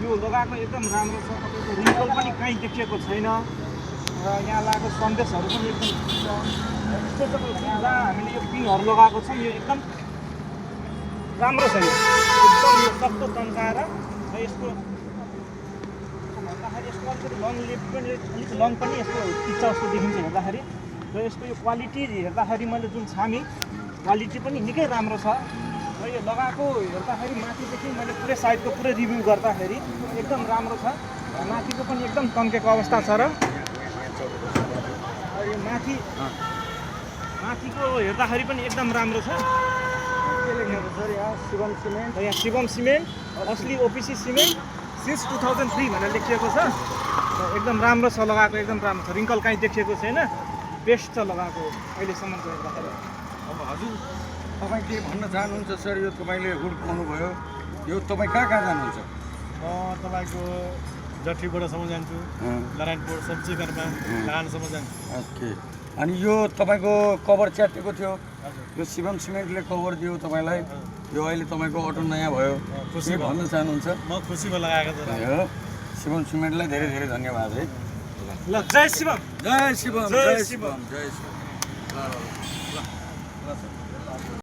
यो लगाएको एकदम राम्रो छ। तपाईँको रिङ्कल पनि कहीँ देखिएको छैन र यहाँ लगाएको सन्देशहरू पनि एकदम ठिक छ। यस्तो तपाईँको जहाँ हामीले यो पिनहरू लगाएको छौँ यो एकदम राम्रो छ। यो एकदम यो सक्दो तन्काएर र यसको भन्दाखेरि यसको अलिकति लङ लेफ्ट पनि अलिक लङ पनि यस्तो खिच्चा जस्तो देखिन्छ हेर्दाखेरि र यसको यो क्वालिटी हेर्दाखेरि मैले जुन छामेँ क्वालिटी पनि निकै राम्रो छ र यो लगाएको हेर्दाखेरि माथिदेखि मैले पुरै साइडको पुरै रिभ्यू गर्दाखेरि एकदम राम्रो छ। माथिको पनि एकदम तन्केको अवस्था छ र यो माथिको हेर्दाखेरि पनि एकदम राम्रो छ। के लेखेको छ यहाँ शिवम सिमेन्ट, यहाँ शिवम सिमेन्ट असली ओपिसी सिमेन्ट सिन्स 2003 भनेर लेखिएको छ। एकदम राम्रो छ लगाएको, एकदम राम्रो छ। रिङ्कल काहीँ देखिएको छैन, बेस्ट छ लगाएको अहिलेसम्मको हेर्दाखेरि। अब हजुर तपाईँ के भन्न चाहनुहुन्छ सर? यो तपाईँले हुड पाउनुभयो, यो तपाईँ कहाँ कहाँ जानुहुन्छ? म तपाईँको जट्ठीबाटसम्म जान्छु, नारायणपुर सब्जीघरमा लानसम्म जान्छु। ओके। अनि यो तपाईँको कभर च्यातिएको थियो, यो शिवम सिमेन्टले कभर दियो तपाईँलाई, यो अहिले तपाईँको अटो नयाँ भयो, के भन्न चाहनुहुन्छ? म खुसीमा लगाएको छु। शिवम सिमेन्टलाई धेरै धेरै धन्यवाद है। ल जय शिवम, जय शिवम, जय शिवम, जय शिवम।